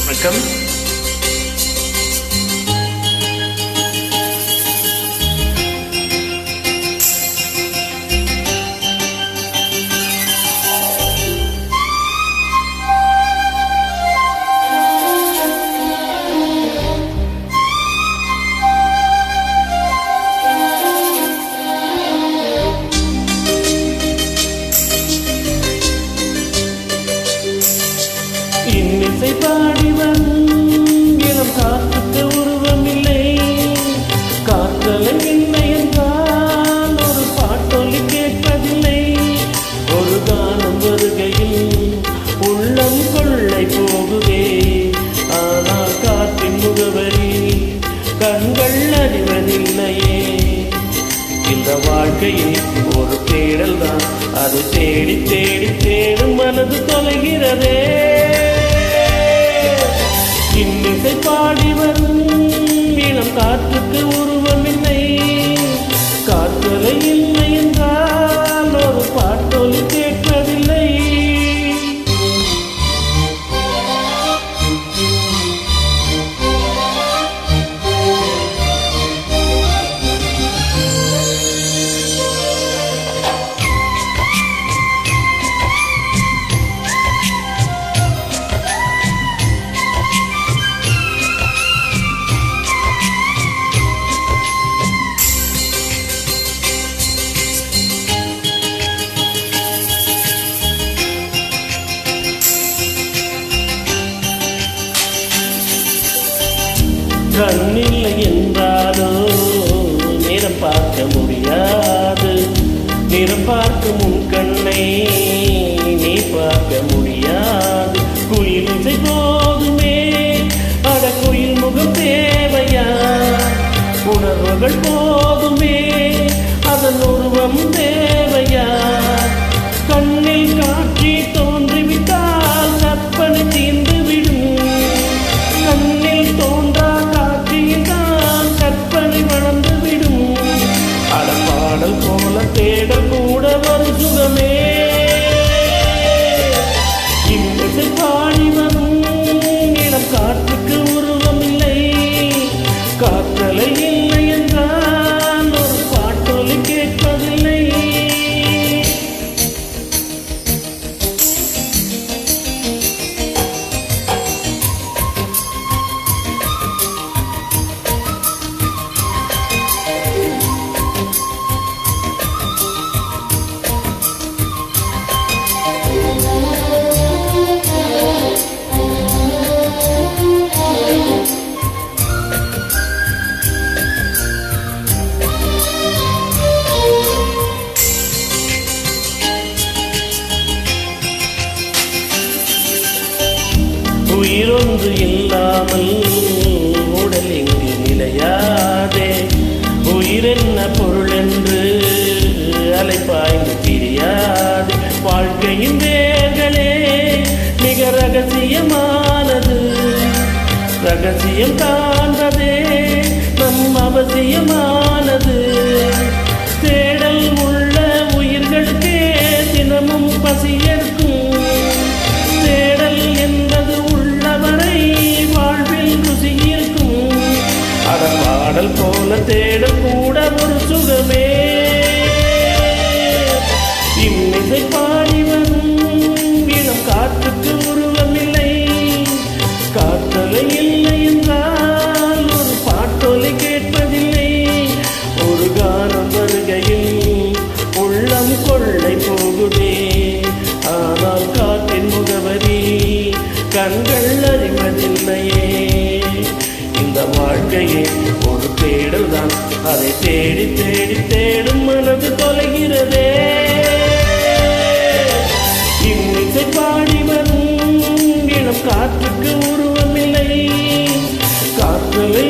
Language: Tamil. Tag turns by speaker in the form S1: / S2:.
S1: வணக்கம்.
S2: இன்னிசை பாடி வரும் இளம் காற்றுக்கு உருவமில்லை, காற்றலை இல்லை என்றால் ஒரு பாட்டொலி கேட்பதில்லை. ஒரு கானம் வருகையில் உள்ளம் கொள்ளை போகுதே, ஆனால் காற்றின் முகவரி கண்கள் அறிவதில்லையே. இந்த வாழ்க்கையே ஒரு தேடல் தான், அது தேடி தேடி தேடும் மனது தொலைகிறதே. இன்னிசை பாடி வரும் இளம் காற்றுக்கு உருவமில்லை, காற்றலை இல்லை என்றால் ஒரு பாட்டொலி கேட்பதில்லை. கண்ணில்லை என்றாலோ நேரம் பார்க்க முடியாது, நேரம் பார்க்கும் உன் கண்ணை நீ பார்க்க முடியாது. குயில் இசை போதுமே, அட குயில் முகம் தேவையா? உணர்வுகள் போதுமே, அதன் உருவம் தேவையா? கண்ணில் காட்சி தோன்றிவிட்டால் கற்பனை தீர்ந்துவிடும், கண்ணில் தோன்றா காட்சியில்தான் கற்பனை வளர்ந்துவிடும். அடப்பாடல் போல தேடல் கூட ஒரு சுகமே. இன்னிசை பாடி வரும் இளம் காற்றுக்கு உருவமில்லை, காற்றலை இல்லை என்றால் ஒரு பாட்டொலி கேட்பதில்லை. உயிரொன்று இல்லாமல் உடல் எங்கு நிலையாதே, உயிரென்ன பொருள் என்று அலைப்பாய்ந்து தெரியாது. வாழ்க்கையின் வேர்களே மிக ரகசியமானது, ரகசியம் காண்பதே நம் அவசியமானது. தேடல் உள்ள உயிர்களுக்கே தினமும் பசி எடுக்கும், தேடல் என்பது உள்ளவரை வாழ்வில் ருசி இருக்கும். அடப்பாடல் போல தேடல் கூட ஒரு சுகமே. இன்னிசை பாடி வரும் இளம் காற்றுக்கு உருவமில்லை, காற்றலை இல்லை என்றால் ஒரு பாட்டொலி கேட்பதில்லை. ஒரு கானம் வருகையில் உள்ளம் கொள்ளை போகுதே, ஆனால் காற்றின் முகவரி கண்கள் அறிவதில்லையே. இந்த வாழ்க்கையே ஒரு தேடல் தான், அதை தேடி தேடி தேடும் மனது தொலைகிறதே. இன்னிசை பாடி வரும் இளம் காற்றுக்கு உருவமில்லை, காற்றலை